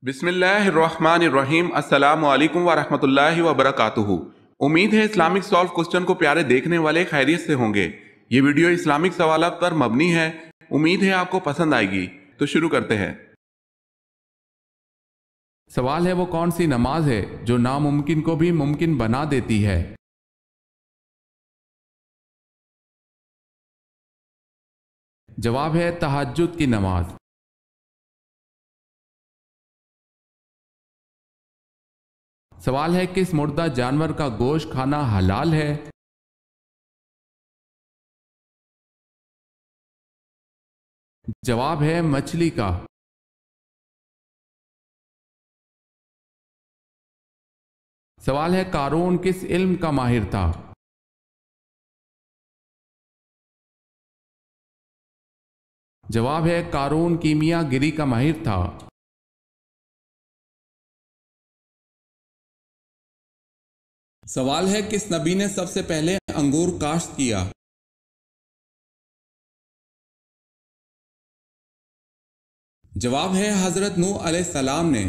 بسم اللہ الرحمن الرحیم السلام علیکم ورحمۃ اللہ وبرکاتہ۔ امید ہے اسلامک سالو کوسچن کو پیارے دیکھنے والے خیریت سے ہوں گے۔ یہ ویڈیو اسلامک سوالات پر مبنی ہے، امید ہے آپ کو پسند آئے گی۔ تو شروع کرتے ہیں۔ سوال ہے وہ کون سی نماز ہے جو ناممکن کو بھی ممکن بنا دیتی ہے؟ جواب ہے تہجد کی نماز۔ سوال ہے کس مردہ جانور کا گوشت کھانا حلال ہے؟ جواب ہے مچھلی کا۔ سوال ہے قارون کس علم کا ماہر تھا؟ جواب ہے قارون کیمیا گری کا ماہر تھا۔ سوال ہے کس نبی نے سب سے پہلے انگور کاشت کیا؟ جواب ہے حضرت نوح علیہ السلام نے۔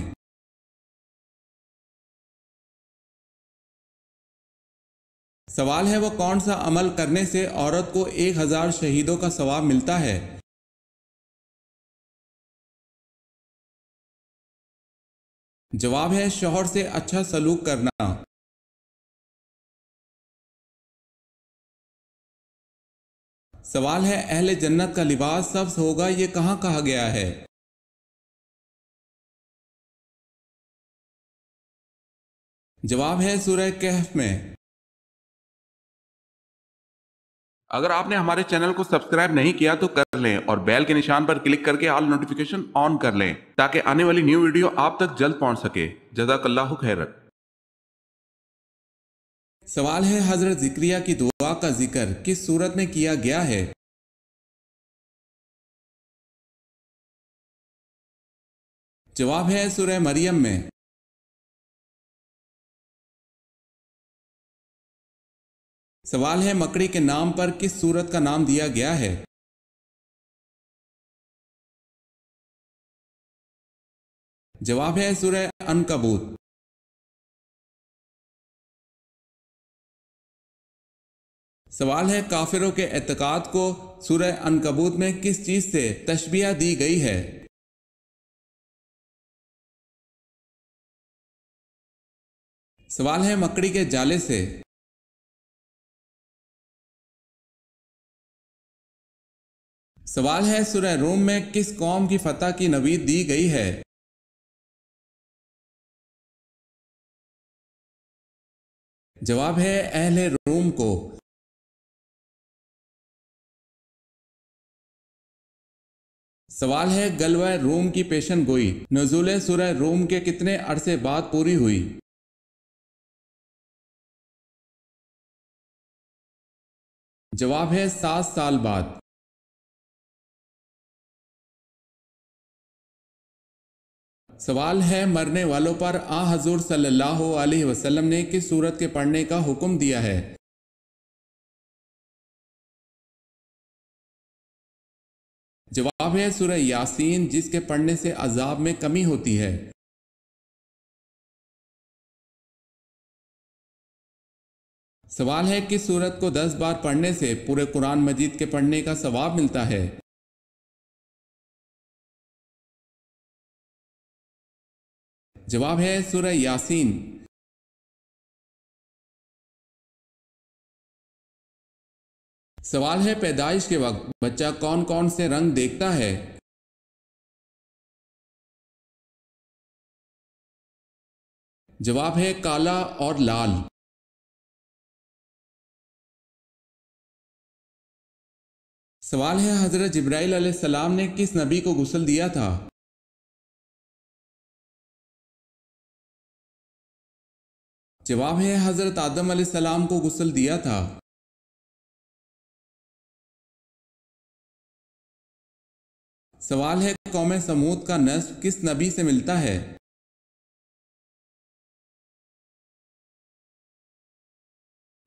سوال ہے وہ کون سا عمل کرنے سے عورت کو 1000 شہیدوں کا ثواب ملتا ہے؟ جواب ہے شوہر سے اچھا سلوک کرنا۔ سوال ہے اہل جنت کا لباس سبز ہوگا، یہ کہاں کہا گیا ہے؟ جواب ہے سورہ کہف میں۔ اگر آپ نے ہمارے چینل کو سبسکرائب نہیں کیا تو کر لیں اور بیل کے نشان پر کلک کر کے آل نوٹیفیکیشن آن کر لیں تاکہ آنے والی نیو ویڈیو آپ تک جلد پہنچ سکے۔ جزاک اللہ خیر۔ سوال ہے حضرت زکریا کی دعا کا ذکر کس سورت میں کیا گیا ہے؟ جواب ہے سورہ مریم میں۔ سوال ہے مکڑی کے نام پر کس سورت کا نام دیا گیا ہے؟ جواب ہے سورہ عنکبوت۔ سوال ہے کافروں کے اعتقاد کو سورہ عنکبوت میں کس چیز سے تشبیہ دی گئی ہے؟ سوال ہے مکڑی کے جالے سے۔ سوال ہے سورہ روم میں کس قوم کی فتح کی نوید دی گئی ہے؟ جواب ہے اہل روم کو۔ سوال ہے غلبہ روم کی پیشن گوئی نزول سورہ روم کے کتنے عرصے بعد پوری ہوئی؟ جواب ہے 7 سال بعد۔ سوال ہے مرنے والوں پر حضور صلی اللہ علیہ وسلم نے کس سورت کے پڑھنے کا حکم دیا ہے؟ جواب ہے سورہ یاسین جس کے پڑھنے سے عذاب میں کمی ہوتی ہے۔ سوال ہے کس سورت کو 10 بار پڑھنے سے پورے قرآن مجید کے پڑھنے کا ثواب ملتا ہے؟ جواب ہے سورہ یاسین۔ سوال ہے پیدائش کے وقت بچہ کون کون سے رنگ دیکھتا ہے؟ جواب ہے کالا اور لال۔ سوال ہے حضرت جبرائیل علیہ السلام نے کس نبی کو غسل دیا تھا؟ جواب ہے حضرت آدم علیہ السلام کو غسل دیا تھا۔ سوال ہے قوم سمود کا نسب کس نبی سے ملتا ہے؟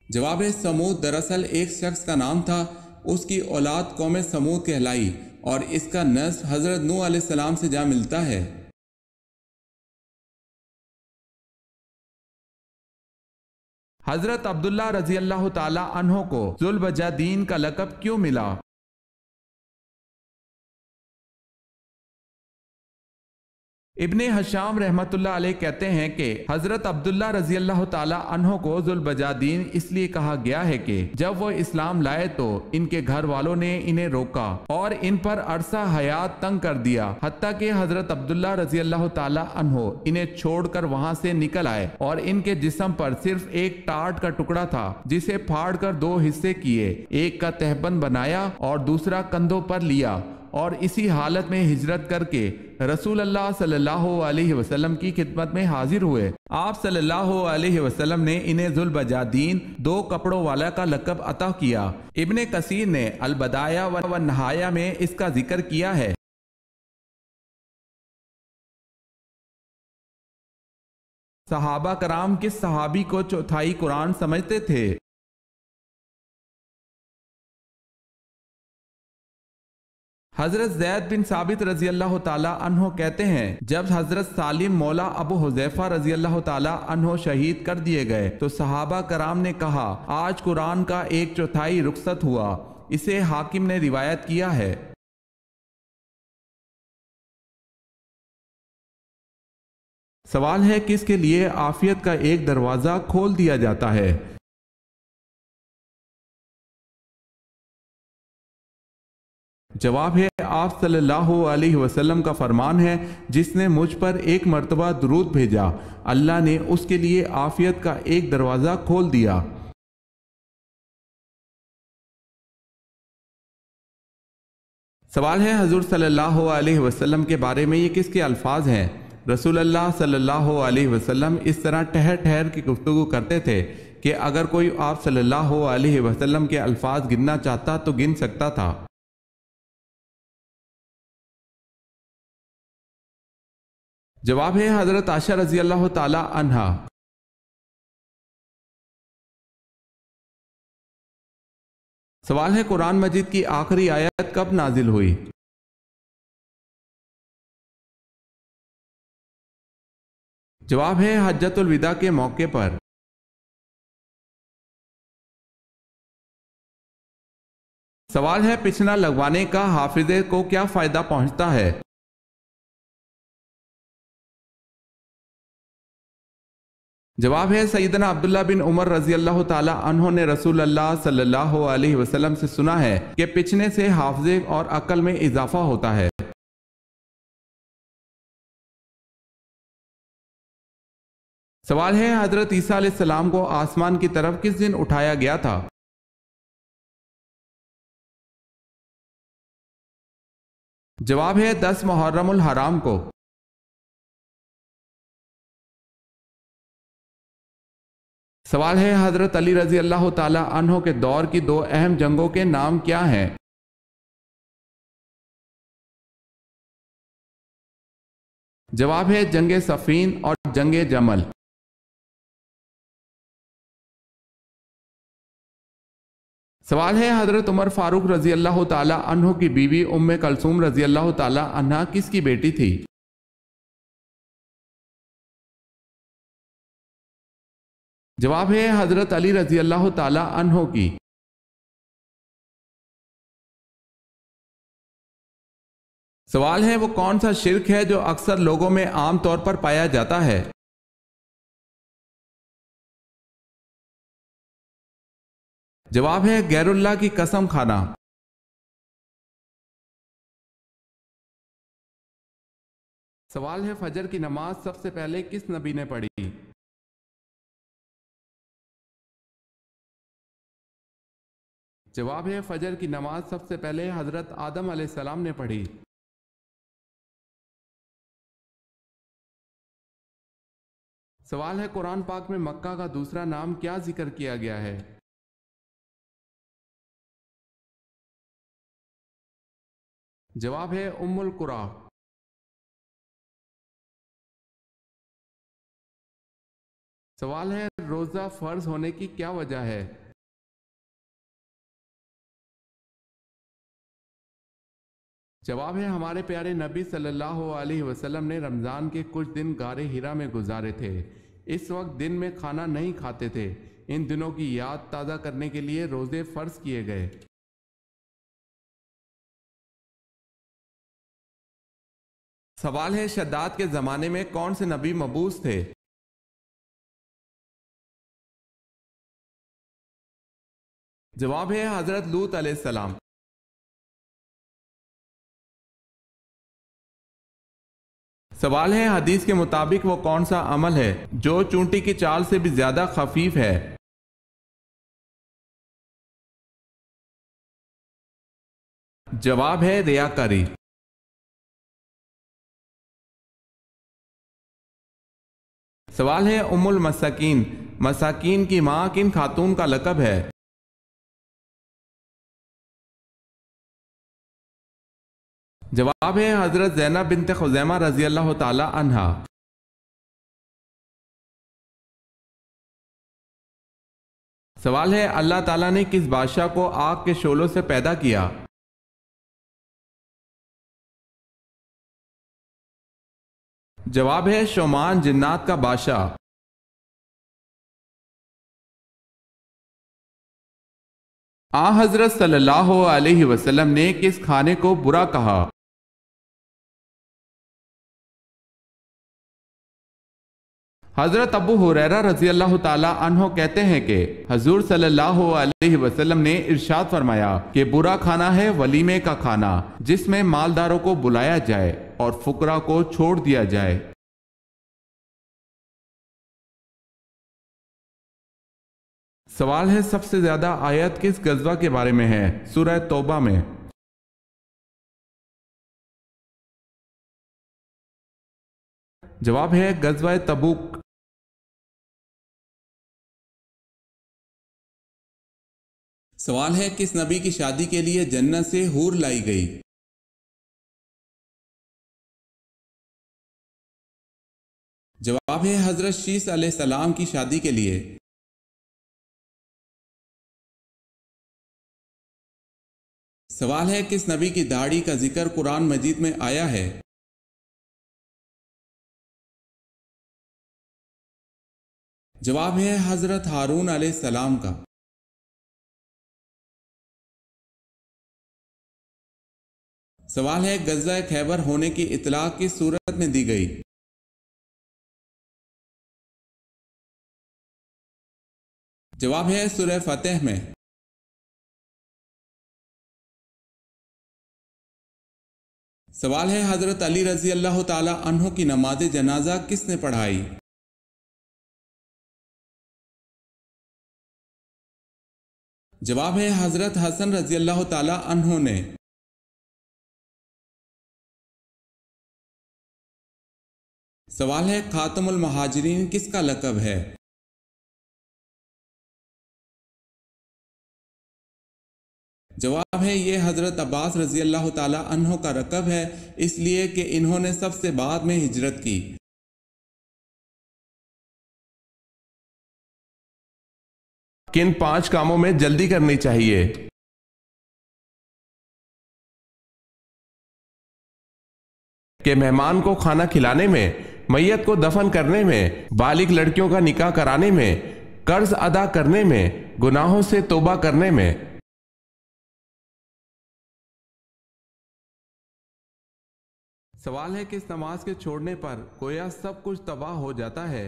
جواب ہے سمود دراصل ایک شخص کا نام تھا، اس کی اولاد قوم سمود کہلائی اور اس کا نسب حضرت نوح علیہ السلام سے جا ملتا ہے۔ حضرت عبداللہ رضی اللہ تعالی عنہ کو ذوالبجادین کا لقب کیوں ملا؟ ابن حشام رحمت اللہ علیہ کہتے ہیں کہ حضرت عبداللہ رضی اللہ تعالی عنہ کو ذوالبجادین اس لیے کہا گیا ہے کہ جب وہ اسلام لائے تو ان کے گھر والوں نے انہیں روکا اور ان پر عرصہ حیات تنگ کر دیا، حتیٰ کہ حضرت عبداللہ رضی اللہ تعالی عنہ انہیں چھوڑ کر وہاں سے نکل آئے اور ان کے جسم پر صرف ایک ٹاٹ کا ٹکڑا تھا جسے پھاڑ کر دو حصے کیے، ایک کا تہبند بنایا اور دوسرا کندھوں پر لیا، اور اسی حالت میں ہجرت کر کے رسول اللہ صلی اللہ علیہ وسلم کی خدمت میں حاضر ہوئے۔ آپ صلی اللہ علیہ وسلم نے انہیں ذوالبجادین، دو کپڑوں والا کا لقب عطا کیا۔ ابن کثیر نے البدایہ و نہایہ میں اس کا ذکر کیا ہے۔ صحابہ کرام کس صحابی کو چوتھائی قرآن سمجھتے تھے؟ حضرت زید بن ثابت رضی اللہ تعالی عنہ کہتے ہیں جب حضرت سالم مولا ابو حذیفہ رضی اللہ تعالی عنہ شہید کر دیے گئے تو صحابہ کرام نے کہا آج قرآن کا 1/4 رخصت ہوا۔ اسے حاکم نے روایت کیا ہے۔ سوال ہے کس کے لیے عافیت کا ایک دروازہ کھول دیا جاتا ہے؟ جواب ہے آپ صلی اللہ علیہ وسلم کا فرمان ہے جس نے مجھ پر ایک مرتبہ درود بھیجا اللہ نے اس کے لیے عافیت کا ایک دروازہ کھول دیا۔ سوال ہے حضور صلی اللہ علیہ وسلم کے بارے میں یہ کس کے الفاظ ہیں؟ رسول اللہ صلی اللہ علیہ وسلم اس طرح ٹھہر ٹھہر کی گفتگو کرتے تھے کہ اگر کوئی آپ صلی اللہ علیہ وسلم کے الفاظ گننا چاہتا تو گن سکتا تھا۔ جواب ہے حضرت عائشہ رضی اللہ تعالی عنہا۔ سوال ہے قرآن مجید کی آخری آیت کب نازل ہوئی؟ جواب ہے حجۃ الوداع کے موقع پر۔ سوال ہے پچھنا لگوانے کا حافظے کو کیا فائدہ پہنچتا ہے؟ جواب ہے سیدنا عبداللہ بن عمر رضی اللہ تعالی عنہ نے رسول اللہ صلی اللہ علیہ وسلم سے سنا ہے کہ پچھنے سے حافظے اور عقل میں اضافہ ہوتا ہے۔ سوال ہے حضرت عیسیٰ علیہ السلام کو آسمان کی طرف کس دن اٹھایا گیا تھا؟ جواب ہے 10 محرم الحرام کو۔ سوال ہے حضرت علی رضی اللہ تعالی عنہ کے دور کی 2 اہم جنگوں کے نام کیا ہیں؟ جواب ہے جنگ صفین اور جنگ جمل۔ سوال ہے حضرت عمر فاروق رضی اللہ تعالی عنہ کی بیوی ام کلثوم رضی اللہ تعالی عنہ کس کی بیٹی تھی؟ جواب ہے حضرت علی رضی اللہ تعالی عنہ کی۔ سوال ہے وہ کون سا شرک ہے جو اکثر لوگوں میں عام طور پر پایا جاتا ہے؟ جواب ہے غیر اللہ کی قسم کھانا۔ سوال ہے فجر کی نماز سب سے پہلے کس نبی نے پڑھی؟ جواب ہے فجر کی نماز سب سے پہلے حضرت آدم علیہ السلام نے پڑھی۔ سوال ہے قرآن پاک میں مکہ کا دوسرا نام کیا ذکر کیا گیا ہے؟ جواب ہے ام القری۔ سوال ہے روزہ فرض ہونے کی کیا وجہ ہے؟ جواب ہے ہمارے پیارے نبی صلی اللہ علیہ وسلم نے رمضان کے کچھ دن غار حرا میں گزارے تھے۔ اس وقت دن میں کھانا نہیں کھاتے تھے، ان دنوں کی یاد تازہ کرنے کے لیے روزے فرض کیے گئے۔ سوال ہے شداد کے زمانے میں کون سے نبی مبعوث تھے؟ جواب ہے حضرت لوط علیہ السلام۔ سوال ہے حدیث کے مطابق وہ کون سا عمل ہے جو چونٹی کی چال سے بھی زیادہ خفیف ہے؟ جواب ہے ریاکاری۔ سوال ہے ام المساکین، مساکین کی ماں کن خاتون کا لقب ہے؟ جواب ہے حضرت زینب بنت خزیمہ رضی اللہ تعالی عنہا۔ سوال ہے اللہ تعالیٰ نے کس بادشاہ کو آگ کے شعلوں سے پیدا کیا؟ جواب ہے شومان جنات کا بادشاہ۔ حضرت صلی اللہ علیہ وسلم نے کس کھانے کو برا کہا؟ حضرت ابو ہریرہ رضی اللہ تعالی عنہ کہتے ہیں کہ حضور صلی اللہ علیہ وسلم نے ارشاد فرمایا کہ برا کھانا ہے ولیمے کا کھانا جس میں مالداروں کو بلایا جائے اور فقراء کو چھوڑ دیا جائے۔ سوال ہے سب سے زیادہ آیت کس غزوہ کے بارے میں ہے؟ سورہ توبہ میں۔ جواب ہے غزوہ تبوک۔ سوال ہے کس نبی کی شادی کے لیے جنت سے حور لائی گئی؟ جواب ہے حضرت شیس علیہ السلام کی شادی کے لیے۔ سوال ہے کس نبی کی داڑھی کا ذکر قرآن مجید میں آیا ہے؟ جواب ہے حضرت ہارون علیہ السلام کا۔ سوال ہے غزوہ خیبر ہونے کی اطلاع کس صورت میں دی گئی؟ جواب ہے سورہ فتح میں۔ سوال ہے حضرت علی رضی اللہ تعالی عنہ کی نماز جنازہ کس نے پڑھائی؟ جواب ہے حضرت حسن رضی اللہ تعالی عنہ نے۔ سوال ہے خاتم المہاجرین کس کا لقب ہے؟ جواب ہے یہ حضرت عباس رضی اللہ تعالی عنہ کا لقب ہے اس لیے کہ انہوں نے سب سے بعد میں ہجرت کی۔ کن 5 کاموں میں جلدی کرنی چاہیے؟ کہ مہمان کو کھانا کھلانے میں، میت کو دفن کرنے میں، بالغ لڑکیوں کا نکاح کرانے میں، قرض ادا کرنے میں، گناہوں سے توبہ کرنے میں۔ سوال ہے کس نماز کے چھوڑنے پر گویا سب کچھ تباہ ہو جاتا ہے؟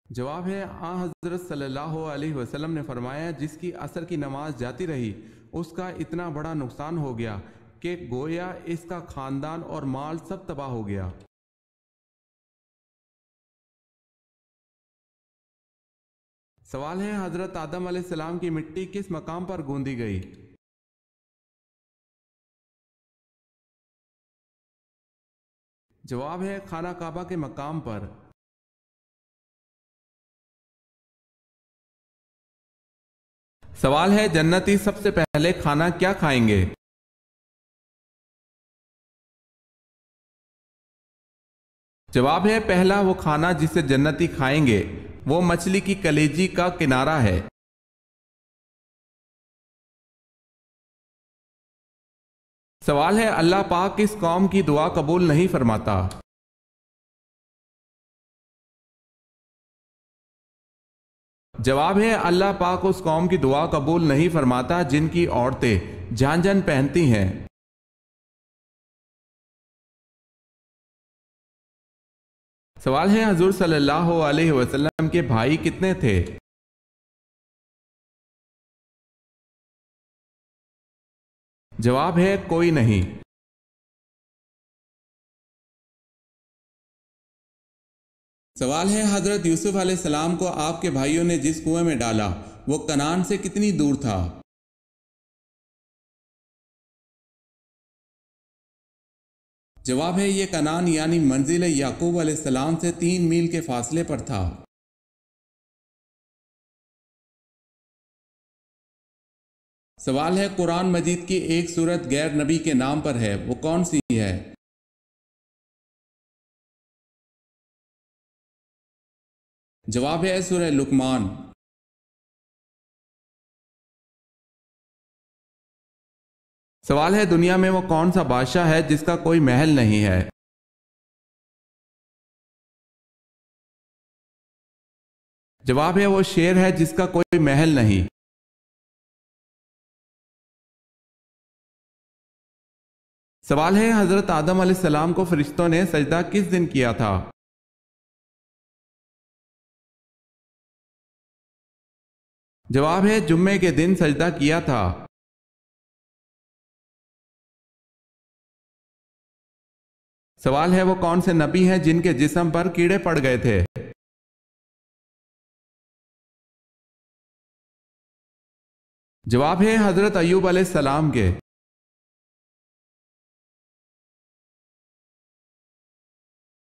جواب ہے حضرت صلی اللہ علیہ وسلم نے فرمایا جس کی عصر کی نماز جاتی رہی اس کا اتنا بڑا نقصان ہو گیا کہ گویا اس کا خاندان اور مال سب تباہ ہو گیا۔ سوال ہے حضرت آدم علیہ السلام کی مٹی کس مقام پر گوندی گئی؟ جواب ہے خانہ کعبہ کے مقام پر۔ سوال ہے جنتی سب سے پہلے کھانا کیا کھائیں گے؟ جواب ہے پہلا وہ کھانا جسے جنتی کھائیں گے وہ مچھلی کی کلیجی کا کنارہ ہے۔ سوال ہے اللہ پاک کس قوم کی دعا قبول نہیں فرماتا؟ جواب ہے اللہ پاک اس قوم کی دعا قبول نہیں فرماتا جن کی عورتیں جھانجھن پہنتی ہیں۔ سوال ہے حضور صلی اللہ علیہ وسلم کے بھائی کتنے تھے؟ جواب ہے کوئی نہیں۔ سوال ہے حضرت یوسف علیہ السلام کو آپ کے بھائیوں نے جس کنویں میں ڈالا وہ کنعان سے کتنی دور تھا؟ جواب ہے یہ کنعان یعنی منزل یعقوب علیہ السلام سے 3 میل کے فاصلے پر تھا۔ سوال ہے قرآن مجید کی ایک سورت غیر نبی کے نام پر ہے، وہ کون سی ہے؟ جواب ہے سورہ لقمان۔ سوال ہے دنیا میں وہ کون سا بادشاہ ہے جس کا کوئی محل نہیں ہے؟ جواب ہے وہ شیر ہے جس کا کوئی محل نہیں۔ سوال ہے حضرت آدم علیہ السلام کو فرشتوں نے سجدہ کس دن کیا تھا؟ جواب ہے جمعے کے دن سجدہ کیا تھا۔ سوال ہے وہ کون سے نبی ہیں جن کے جسم پر کیڑے پڑ گئے تھے؟ جواب ہے حضرت ایوب علیہ السلام کے۔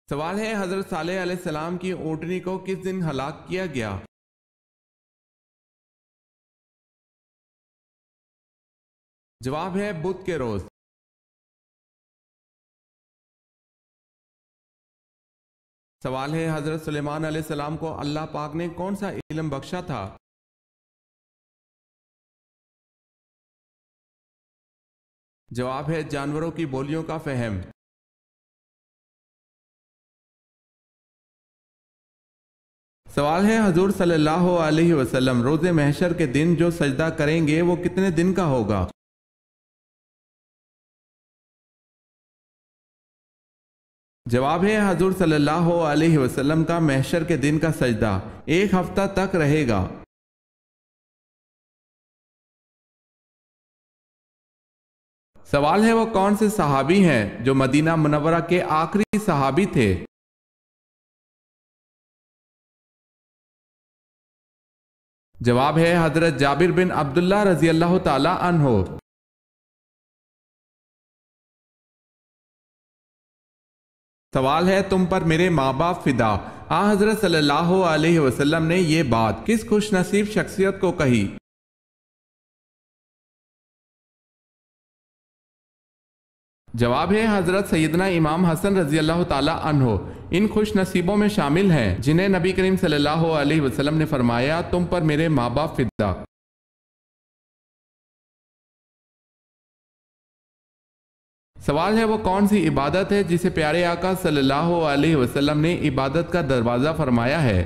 سوال ہے حضرت صالح علیہ السلام کی اونٹنی کو کس دن ہلاک کیا گیا؟ جواب ہے بدھ کے روز۔ سوال ہے حضرت سلیمان علیہ السلام کو اللہ پاک نے کون سا علم بخشا تھا؟ جواب ہے جانوروں کی بولیوں کا فہم۔ سوال ہے حضور صلی اللہ علیہ وسلم روز محشر کے دن جو سجدہ کریں گے وہ کتنے دن کا ہوگا؟ جواب ہے حضور صلی اللہ علیہ وسلم کا محشر کے دن کا سجدہ 1 ہفتہ تک رہے گا۔ سوال ہے وہ کون سے صحابی ہیں جو مدینہ منورہ کے آخری صحابی تھے؟ جواب ہے حضرت جابر بن عبداللہ رضی اللہ تعالی عنہ۔ سوال ہے تم پر میرے ماں باپ فدا، حضرت صلی اللہ علیہ وسلم نے یہ بات کس خوش نصیب شخصیت کو کہی؟ جواب ہے حضرت سیدنا امام حسن رضی اللہ تعالی عنہ ان خوش نصیبوں میں شامل ہیں جنہیں نبی کریم صلی اللہ علیہ وسلم نے فرمایا تم پر میرے ماں باپ فدا۔ سوال ہے وہ کون سی عبادت ہے جسے پیارے آقا صلی اللہ علیہ وسلم نے عبادت کا دروازہ فرمایا ہے؟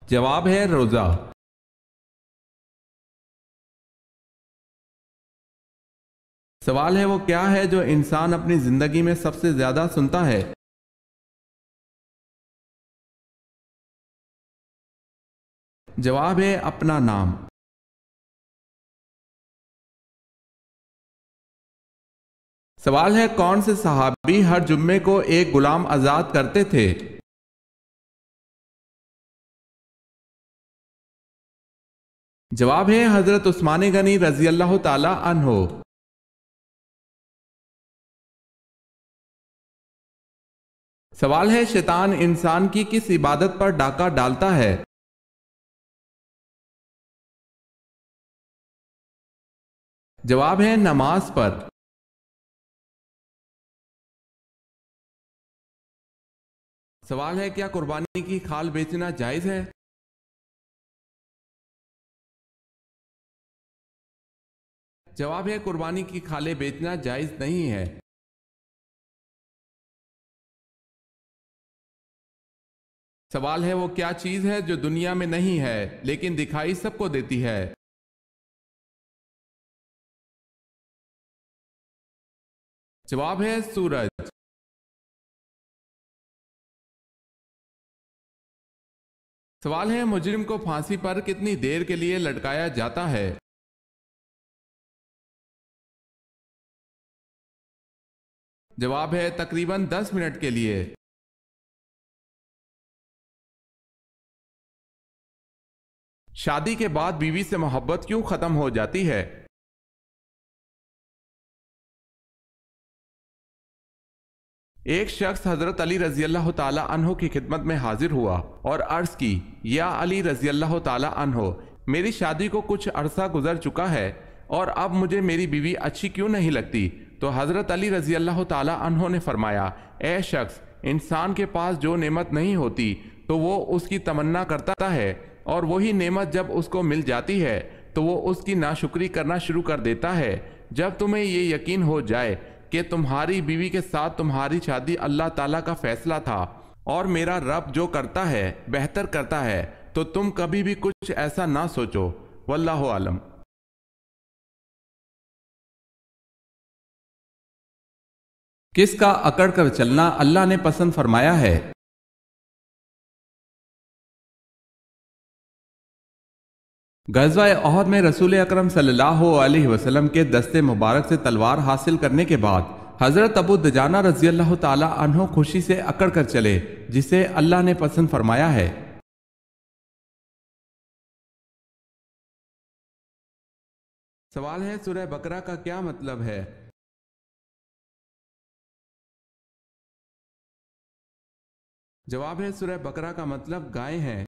جواب ہے روزہ۔ سوال ہے وہ کیا ہے جو انسان اپنی زندگی میں سب سے زیادہ سنتا ہے؟ جواب ہے اپنا نام۔ سوال ہے کون سے صحابی ہر جمعے کو ایک غلام آزاد کرتے تھے؟ جواب ہے حضرت عثمان غنی رضی اللہ تعالی عنہ۔ سوال ہے شیطان انسان کی کس عبادت پر ڈاکہ ڈالتا ہے؟ جواب ہے نماز پر۔ سوال ہے کیا قربانی کی کھال بیچنا جائز ہے؟ جواب ہے قربانی کی کھالیں بیچنا جائز نہیں ہے۔ سوال ہے وہ کیا چیز ہے جو دنیا میں نہیں ہے لیکن دکھائی سب کو دیتی ہے؟ جواب ہے سورج۔ سوال ہے مجرم کو پھانسی پر کتنی دیر کے لیے لٹکایا جاتا ہے؟ جواب ہے تقریباً 10 منٹ کے لیے۔ شادی کے بعد بیوی سے محبت کیوں ختم ہو جاتی ہے؟ ایک شخص حضرت علی رضی اللہ تعالی عنہ کی خدمت میں حاضر ہوا اور عرض کی، یا علی رضی اللہ تعالی عنہ، میری شادی کو کچھ عرصہ گزر چکا ہے اور اب مجھے میری بیوی اچھی کیوں نہیں لگتی؟ تو حضرت علی رضی اللہ تعالی عنہ نے فرمایا، اے شخص، انسان کے پاس جو نعمت نہیں ہوتی تو وہ اس کی تمنا کرتا ہے، اور وہی نعمت جب اس کو مل جاتی ہے تو وہ اس کی ناشکری کرنا شروع کر دیتا ہے۔ جب تمہیں یہ یقین ہو جائے کہ تمہاری بیوی کے ساتھ تمہاری شادی اللہ تعالیٰ کا فیصلہ تھا اور میرا رب جو کرتا ہے بہتر کرتا ہے، تو تم کبھی بھی کچھ ایسا نہ سوچو۔ واللہ عالم۔ کس کا اکڑ کر چلنا اللہ نے پسند فرمایا ہے؟ غزوہ احد میں رسول اکرم صلی اللہ علیہ وسلم کے دست مبارک سے تلوار حاصل کرنے کے بعد حضرت ابو دجانہ رضی اللہ تعالی عنہ خوشی سے اکڑ کر چلے، جسے اللہ نے پسند فرمایا ہے۔ سوال ہے سورہ بقرہ کا کیا مطلب ہے؟ جواب ہے سورہ بقرہ کا مطلب گائے ہیں۔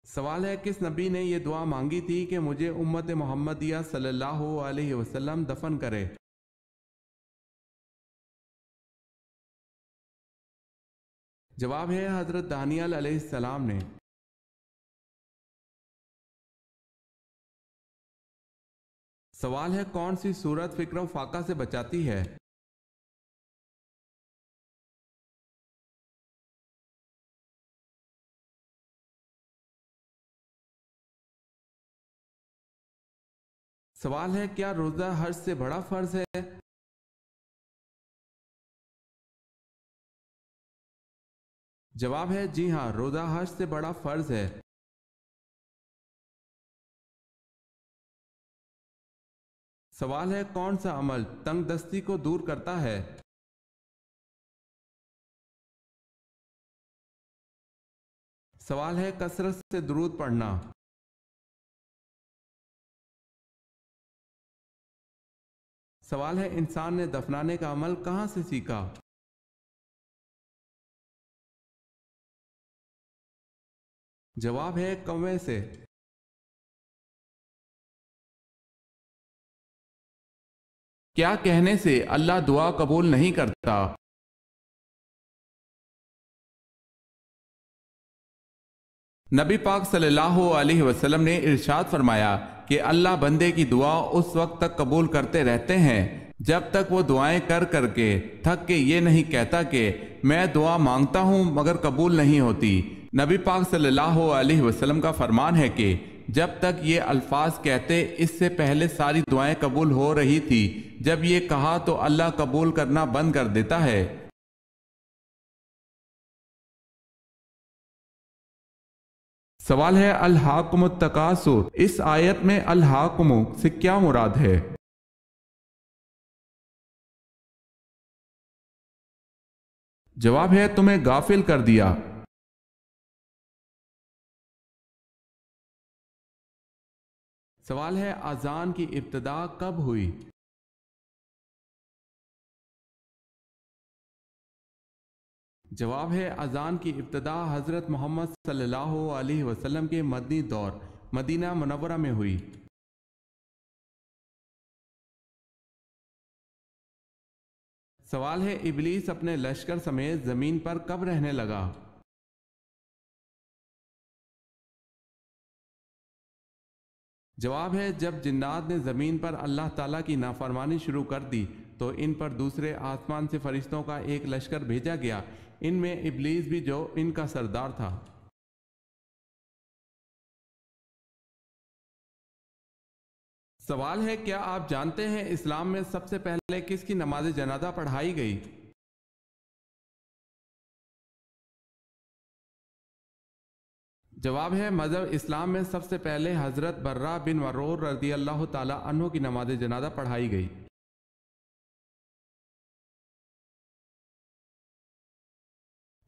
سوال ہے کس نبی نے یہ دعا مانگی تھی کہ مجھے امت محمدیہ صلی اللہ علیہ وسلم دفن کرے؟ جواب ہے حضرت دانیال علیہ السلام نے۔ سوال ہے کون سی سورت فکر و فاقہ سے بچاتی ہے؟ سوال ہے کیا روزہ حج سے بڑا فرض ہے؟ جواب ہے جی ہاں، روزہ حج سے بڑا فرض ہے۔ سوال ہے کون سا عمل تنگ دستی کو دور کرتا ہے؟ سوال ہے کثرت سے درود پڑھنا۔ سوال ہے انسان نے دفنانے کا عمل کہاں سے سیکھا؟ جواب ہے کوے سے۔ کیا کہنے سے اللہ دعا قبول نہیں کرتا؟ نبی پاک صلی اللہ علیہ وسلم نے ارشاد فرمایا کہ اللہ بندے کی دعا اس وقت تک قبول کرتے رہتے ہیں جب تک وہ دعائیں کر کر کے تھک کے یہ نہیں کہتا کہ میں دعا مانگتا ہوں مگر قبول نہیں ہوتی۔ نبی پاک صلی اللہ علیہ وسلم کا فرمان ہے کہ جب تک یہ الفاظ کہتے اس سے پہلے ساری دعائیں قبول ہو رہی تھی، جب یہ کہا تو اللہ قبول کرنا بند کر دیتا ہے۔ سوال ہے الہاکم التکاثر، اس آیت میں الہاکم سے کیا مراد ہے؟ جواب ہے تمہیں غافل کر دیا۔ سوال ہے اذان کی ابتدا کب ہوئی؟ جواب ہے اذان کی ابتدا حضرت محمد صلی اللہ علیہ وسلم کے مدنی دور مدینہ منورہ میں ہوئی۔ سوال ہے ابلیس اپنے لشکر سمیت زمین پر کب رہنے لگا؟ جواب ہے جب جنات نے زمین پر اللہ تعالیٰ کی نافرمانی شروع کر دی تو ان پر دوسرے آسمان سے فرشتوں کا ایک لشکر بھیجا گیا، ان میں ابلیس بھی جو ان کا سردار تھا۔ سوال ہے، کیا آپ جانتے ہیں اسلام میں سب سے پہلے کس کی نماز جنازہ پڑھائی گئی؟ جواب ہے، مذہب اسلام میں سب سے پہلے حضرت برہ بن معرور رضی اللہ تعالی عنہ کی نماز جنازہ پڑھائی گئی۔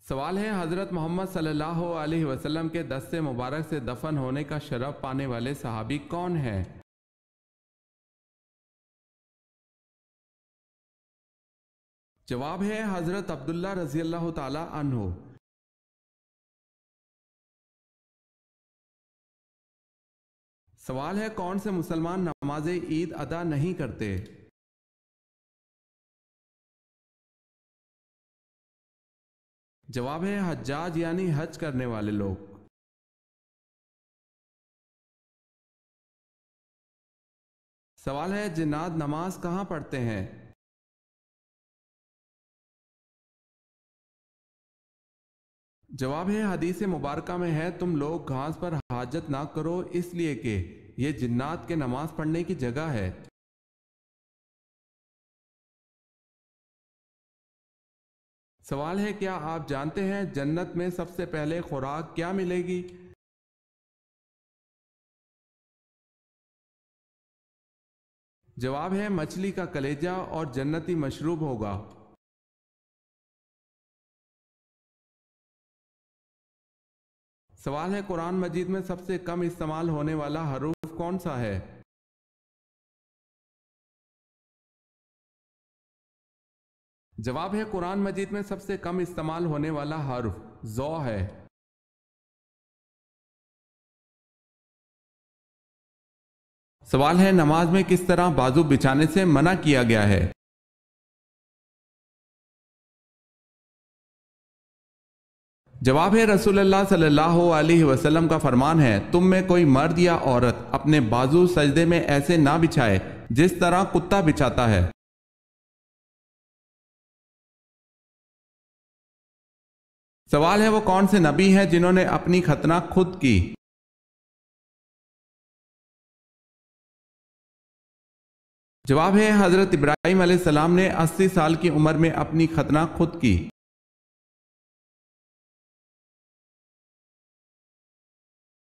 سوال ہے، حضرت محمد صلی اللہ علیہ وسلم کے دست مبارک سے دفن ہونے کا شرف پانے والے صحابی کون ہیں؟ جواب ہے، حضرت عبداللہ رضی اللہ تعالی عنہ۔ سوال ہے، کون سے مسلمان نماز عید ادا نہیں کرتے؟ جواب ہے، حجاج یعنی حج کرنے والے لوگ۔ سوال ہے، جنات نماز کہاں پڑھتے ہیں؟ جواب ہے، حدیث مبارکہ میں ہے، تم لوگ گھاس پر حاجت نہ کرو اس لیے کہ یہ جنات کے نماز پڑھنے کی جگہ ہے۔ سوال ہے، کیا آپ جانتے ہیں جنت میں سب سے پہلے خوراک کیا ملے گی؟ جواب ہے، مچھلی کا کلیجہ اور جنتی مشروب ہوگا۔ سوال ہے، قرآن مجید میں سب سے کم استعمال ہونے والا حرف کون سا ہے؟ جواب ہے، قرآن مجید میں سب سے کم استعمال ہونے والا حرف ذو ہے۔ سوال ہے، نماز میں کس طرح بازو بچھانے سے منع کیا گیا ہے؟ جواب ہے، رسول اللہ صلی اللہ علیہ وسلم کا فرمان ہے، تم میں کوئی مرد یا عورت اپنے بازو سجدے میں ایسے نہ بچھائے جس طرح کتا بچھاتا ہے۔ سوال ہے، وہ کون سے نبی ہیں جنہوں نے اپنی ختنہ خود کی؟ جواب ہے، حضرت ابراہیم علیہ السلام نے 80 سال کی عمر میں اپنی ختنہ خود کی۔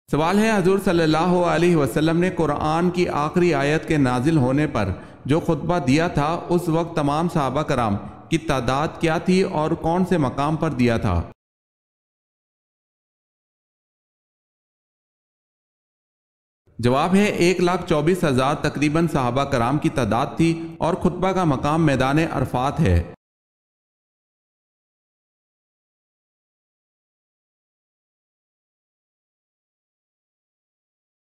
سوال ہے، حضور صلی اللہ علیہ وسلم نے قرآن کی آخری آیت کے نازل ہونے پر جو خطبہ دیا تھا اس وقت تمام صحابہ کرام کی تعداد کیا تھی اور کون سے مقام پر دیا تھا؟ جواب ہے، 1,24,000 تقریباً صحابہ کرام کی تعداد تھی اور خطبہ کا مقام میدان عرفات ہے۔